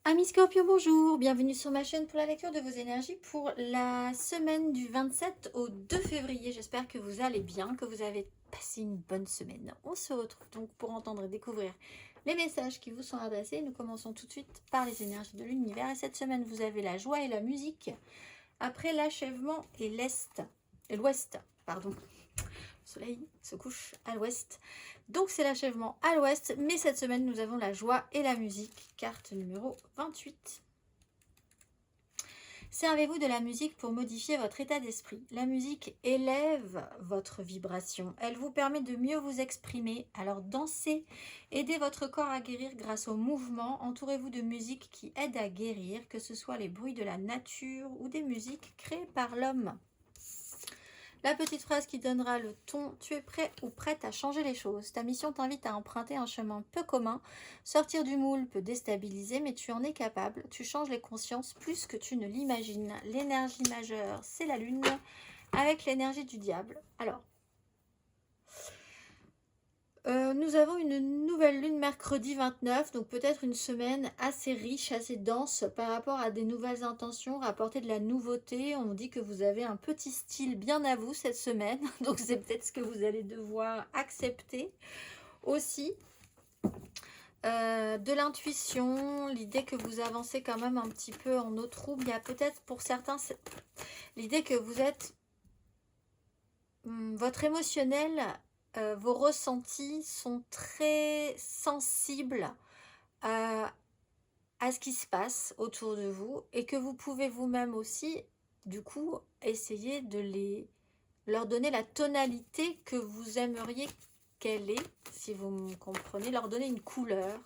Amis Scorpio, bonjour, bienvenue sur ma chaîne pour la lecture de vos énergies pour la semaine du 27 au 2 février. J'espère que vous allez bien, que vous avez passé une bonne semaine. On se retrouve donc pour entendre et découvrir les messages qui vous sont adressés. Nous commençons tout de suite par les énergies de l'univers. Et cette semaine, vous avez la joie et la musique après l'achèvement et l'ouest, pardon. Le soleil se couche à l'ouest. Donc c'est l'achèvement à l'ouest, mais cette semaine nous avons la joie et la musique, carte numéro 28. Servez-vous de la musique pour modifier votre état d'esprit. La musique élève votre vibration. Elle vous permet de mieux vous exprimer. Alors dansez, aidez votre corps à guérir grâce au mouvement. Entourez-vous de musique qui aide à guérir, que ce soit les bruits de la nature ou des musiques créées par l'homme. La petite phrase qui donnera le ton, tu es prêt ou prête à changer les choses. Ta mission t'invite à emprunter un chemin peu commun. Sortir du moule peut déstabiliser, mais tu en es capable. Tu changes les consciences plus que tu ne l'imagines. L'énergie majeure, c'est la lune, avec l'énergie du diable. Alors, nous avons une nouvelle lune mercredi 29, donc peut-être une semaine assez riche, assez dense par rapport à des nouvelles intentions, rapporter de la nouveauté. On dit que vous avez un petit style bien à vous cette semaine, donc c'est peut-être ce que vous allez devoir accepter aussi. De l'intuition, l'idée que vous avancez quand même un petit peu en eau trouble. Il y a peut-être pour certains l'idée que vous êtes... votre émotionnel... vos ressentis sont très sensibles à ce qui se passe autour de vous et que vous pouvez vous-même aussi, du coup, essayer de leur donner la tonalité que vous aimeriez qu'elle ait, si vous me comprenez, leur donner une couleur.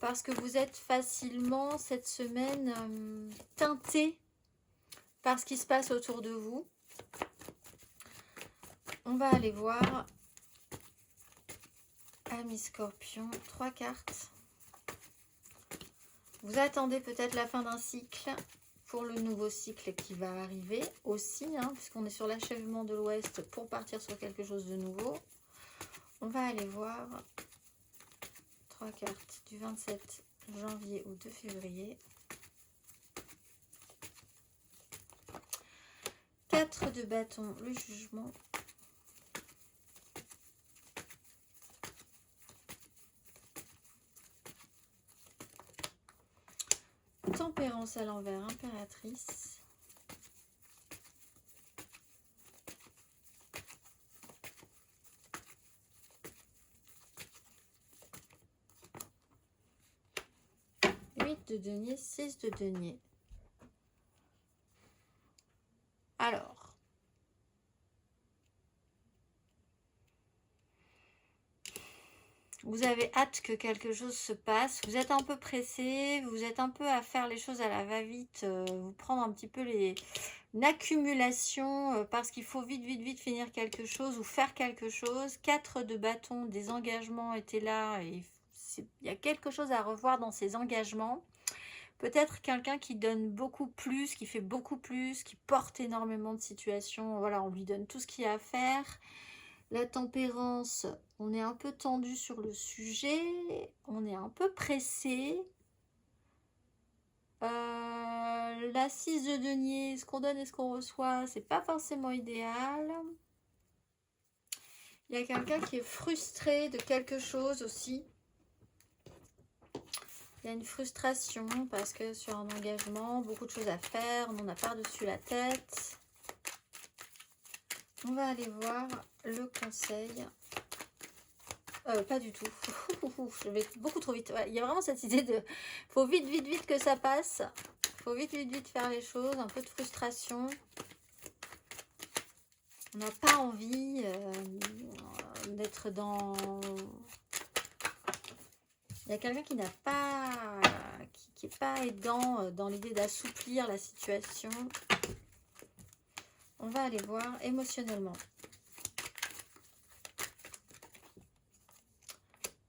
Parce que vous êtes facilement, cette semaine, teinté par ce qui se passe autour de vous. On va aller voir, Amis Scorpion, 3 cartes. Vous attendez peut-être la fin d'un cycle pour le nouveau cycle qui va arriver aussi, puisqu'on est sur l'achèvement de l'Ouest pour partir sur quelque chose de nouveau. On va aller voir 3 cartes du 27 janvier au 2 février. 4 de bâton, le jugement. Tempérance à l'envers, impératrice. De denier, 6 de denier. Alors, vous avez hâte que quelque chose se passe, vous êtes un peu pressé, vous êtes un peu à faire les choses à la va-vite, vous prendre un petit peu une accumulation parce qu'il faut vite finir quelque chose ou faire quelque chose. 4 de bâton, des engagements étaient là et il y a quelque chose à revoir dans ces engagements. Peut-être quelqu'un qui donne beaucoup plus, qui fait beaucoup plus, qui porte énormément de situations. Voilà, on lui donne tout ce qu'il y a à faire. La tempérance, on est un peu tendu sur le sujet. On est un peu pressé. La 6 de denier, ce qu'on donne et ce qu'on reçoit, c'est pas forcément idéal. Il y a quelqu'un qui est frustré de quelque chose aussi. Il y a une frustration parce que sur un engagement, beaucoup de choses à faire, on en a par-dessus la tête. On va aller voir le conseil. Pas du tout. Je vais beaucoup trop vite. Ouais, il y a vraiment cette idée de... faut vite que ça passe. Faut vite faire les choses. Un peu de frustration. On n'a pas envie d'être dans... Il y a quelqu'un qui n'a pas... qui n'est pas aidant dans l'idée d'assouplir la situation. On va aller voir émotionnellement.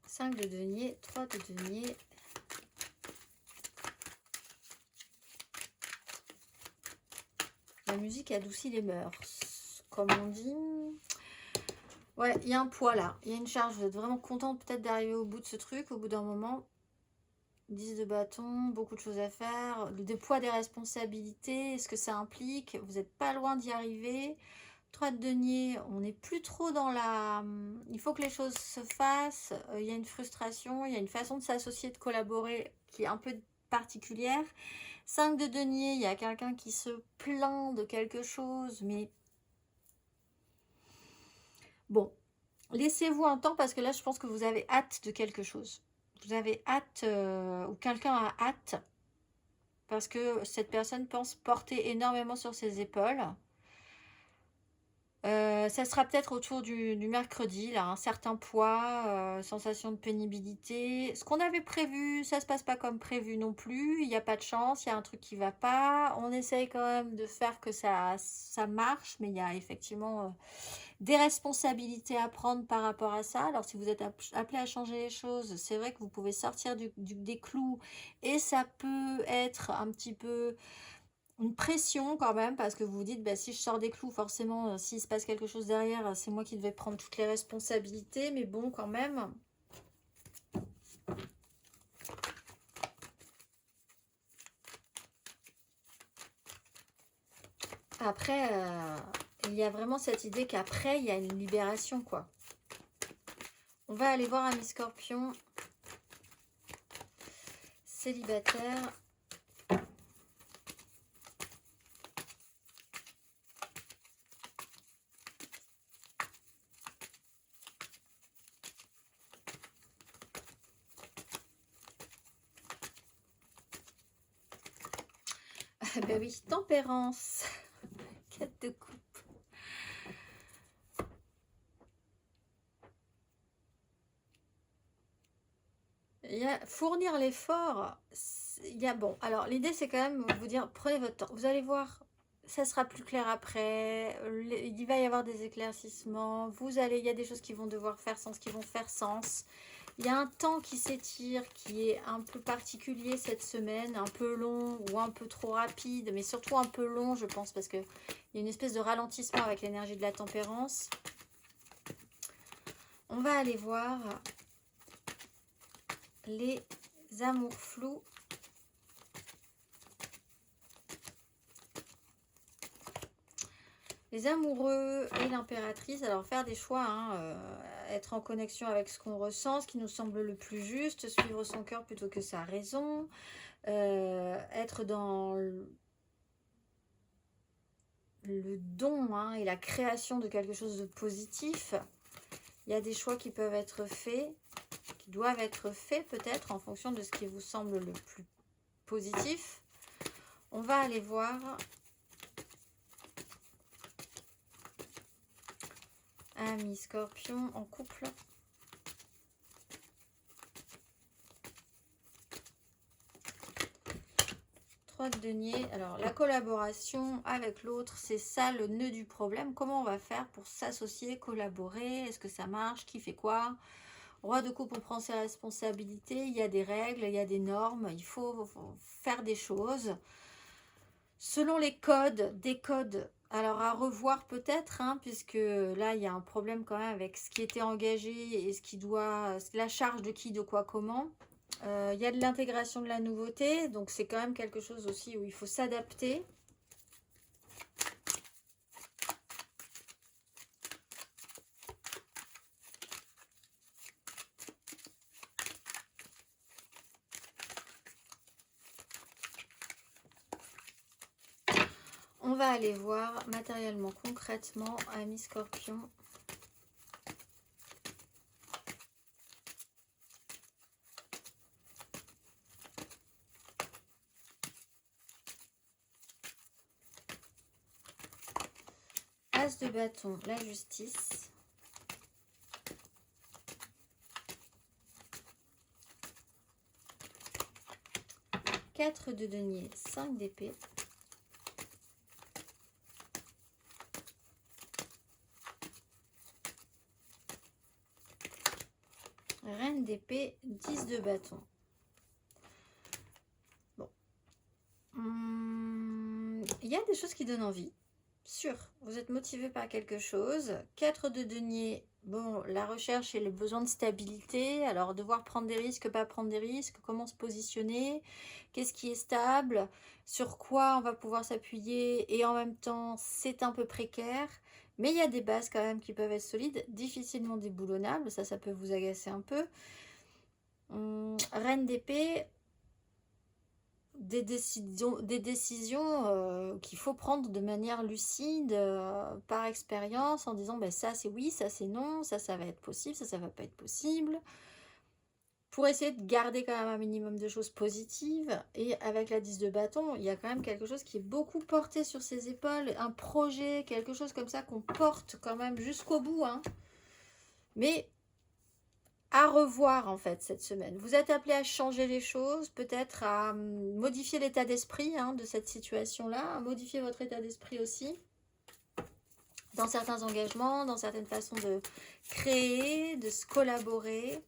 5 de denier, 3 de denier. La musique adoucit les mœurs, comme on dit. Ouais, il y a un poids là, il y a une charge. Vous êtes vraiment contente peut-être d'arriver au bout de ce truc, au bout d'un moment. 10 de bâton, beaucoup de choses à faire. Le poids des responsabilités, ce que ça implique. Vous n'êtes pas loin d'y arriver. 3 de denier, on n'est plus trop dans la... Il faut que les choses se fassent. Il y a une frustration, il y a une façon de s'associer, de collaborer qui est un peu particulière. 5 de denier, il y a quelqu'un qui se plaint de quelque chose, mais... Bon, laissez-vous un temps parce que là, je pense que vous avez hâte de quelque chose. Vous avez hâte, ou quelqu'un a hâte, parce que cette personne pense porter énormément sur ses épaules. Ça sera peut-être autour du mercredi, là, un certain poids, sensation de pénibilité. Ce qu'on avait prévu, ça se passe pas comme prévu non plus. Il n'y a pas de chance, il y a un truc qui va pas. On essaye quand même de faire que ça marche, mais il y a effectivement des responsabilités à prendre par rapport à ça. Alors si vous êtes appelé à changer les choses, c'est vrai que vous pouvez sortir des clous et ça peut être un petit peu une pression quand même, parce que vous vous dites, bah, si je sors des clous, forcément, s'il se passe quelque chose derrière, c'est moi qui devais prendre toutes les responsabilités, mais bon, quand même. Après, il y a vraiment cette idée qu'après, il y a une libération, quoi. On va aller voir Ami Scorpion, célibataire. Ben oui, tempérance. 4 de coupe. Il y a fournir l'effort. Il y a bon. Alors l'idée c'est quand même vous dire prenez votre temps. Vous allez voir, ça sera plus clair après. Il va y avoir des éclaircissements. Il y a des choses qui vont devoir faire sens, qui vont faire sens. Il y a un temps qui s'étire, qui est un peu particulier cette semaine, un peu long ou un peu trop rapide, mais surtout un peu long, je pense, parce qu'il y a une espèce de ralentissement avec l'énergie de la tempérance. On va aller voir les amours flous. Les amoureux et l'impératrice, alors faire des choix, hein, être en connexion avec ce qu'on ressent, ce qui nous semble le plus juste, suivre son cœur plutôt que sa raison, être dans le don, hein, et la création de quelque chose de positif. Il y a des choix qui peuvent être faits, qui doivent être faits peut-être en fonction de ce qui vous semble le plus positif. On va aller voir Ami Scorpion en couple. De denier. Alors la collaboration avec l'autre, c'est ça le nœud du problème. Comment on va faire pour s'associer, collaborer? Est-ce que ça marche? Qui fait quoi? Roi de coupe, on prend ses responsabilités. Il y a des règles, il y a des normes. Il faut faire des choses selon les codes, des codes. Alors à revoir peut-être, hein, puisque là il y a un problème quand même avec ce qui était engagé et ce qui doit, la charge de qui, de quoi, comment. Il y a de l'intégration de la nouveauté, donc c'est quand même quelque chose aussi où il faut s'adapter. On va aller voir matériellement, concrètement, Ami Scorpion. As de bâton, la justice. Quatre de denier, 5 d'épée. Reine d'épée, 10 de bâton. Bon. Il y a des choses qui donnent envie. sûr, vous êtes motivé par quelque chose. 4 de denier, bon, la recherche et le besoin de stabilité. Alors, devoir prendre des risques, pas prendre des risques, comment se positionner, qu'est-ce qui est stable, sur quoi on va pouvoir s'appuyer, et en même temps, c'est un peu précaire. Mais il y a des bases quand même qui peuvent être solides, difficilement déboulonnables, ça peut vous agacer un peu. Reine d'épée, des décisions qu'il faut prendre de manière lucide, par expérience, en disant ben, ça c'est oui, ça c'est non, ça va être possible, ça va pas être possible, pour essayer de garder quand même un minimum de choses positives. Et avec la 10 de bâton, il y a quand même quelque chose qui est beaucoup porté sur ses épaules, un projet, quelque chose comme ça qu'on porte quand même jusqu'au bout, hein. Mais à revoir en fait cette semaine. Vous êtes appelé à changer les choses, peut-être à modifier l'état d'esprit de cette situation-là, à modifier votre état d'esprit aussi, dans certains engagements, dans certaines façons de créer, de se collaborer.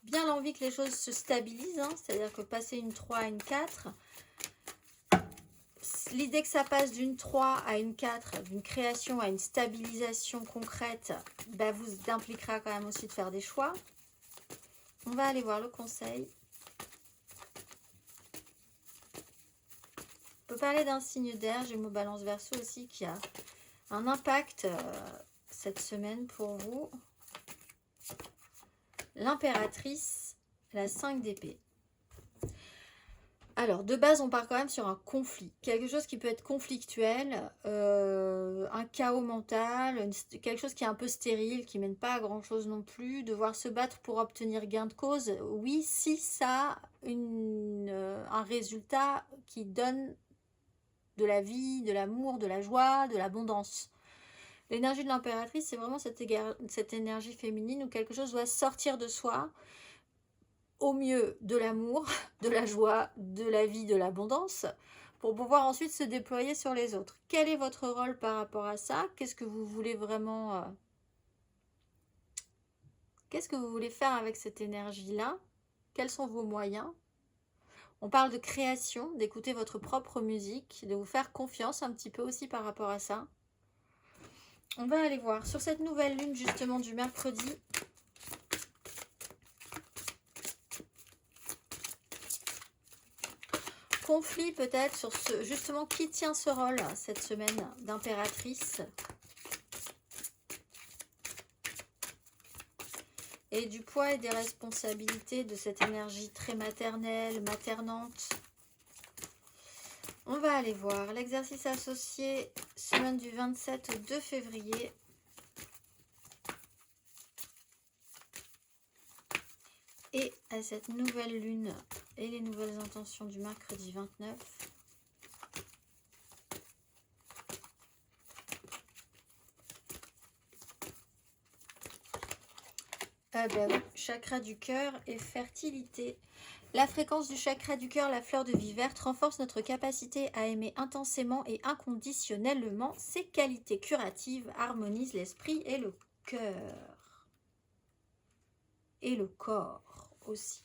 Bien l'envie que les choses se stabilisent, c'est-à-dire que passer une 3 à une 4, l'idée que ça passe d'une 3 à une 4, d'une création à une stabilisation concrète, bah, vous impliquera quand même aussi de faire des choix. On va aller voir le conseil. On peut parler d'un signe d'air, Gémeaux, Balance, Verseau aussi, qui a un impact cette semaine pour vous. L'impératrice, la 5 d'épée. Alors, de base, on part quand même sur un conflit. Quelque chose qui peut être conflictuel, un chaos mental, quelque chose qui est un peu stérile, qui mène pas à grand-chose non plus. Devoir se battre pour obtenir gain de cause, oui, si ça a un résultat qui donne de la vie, de l'amour, de la joie, de l'abondance. L'énergie de l'impératrice, c'est vraiment cette énergie féminine où quelque chose doit sortir de soi, au mieux de l'amour, de la joie, de la vie, de l'abondance, pour pouvoir ensuite se déployer sur les autres. Quel est votre rôle par rapport à ça? Qu'est-ce que vous voulez vraiment... Qu'est-ce que vous voulez faire avec cette énergie-là? Quels sont vos moyens? On parle de création, d'écouter votre propre musique, de vous faire confiance un petit peu aussi par rapport à ça. On va aller voir sur cette nouvelle lune justement du mercredi. Conflit peut-être sur justement qui tient ce rôle cette semaine d'impératrice. Et du poids et des responsabilités de cette énergie très maternelle, maternante. On va aller voir l'exercice associé, semaine du 27 au 2 février. Et à cette nouvelle lune et les nouvelles intentions du mercredi 29. Ah ben oui, chakra du cœur et fertilité. La fréquence du chakra du cœur, la fleur de vie verte, renforce notre capacité à aimer intensément et inconditionnellement. Ses qualités curatives harmonisent l'esprit et le cœur. Et le corps aussi.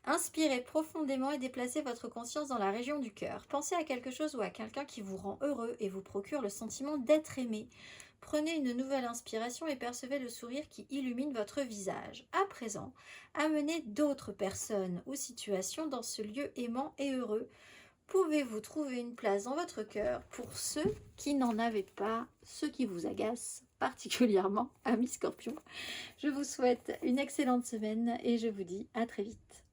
Inspirez profondément et déplacez votre conscience dans la région du cœur. Pensez à quelque chose ou à quelqu'un qui vous rend heureux et vous procure le sentiment d'être aimé. Prenez une nouvelle inspiration et percevez le sourire qui illumine votre visage. À présent, amenez d'autres personnes ou situations dans ce lieu aimant et heureux. Pouvez-vous trouver une place dans votre cœur pour ceux qui n'en avaient pas, ceux qui vous agacent particulièrement, amis Scorpions. Je vous souhaite une excellente semaine et je vous dis à très vite.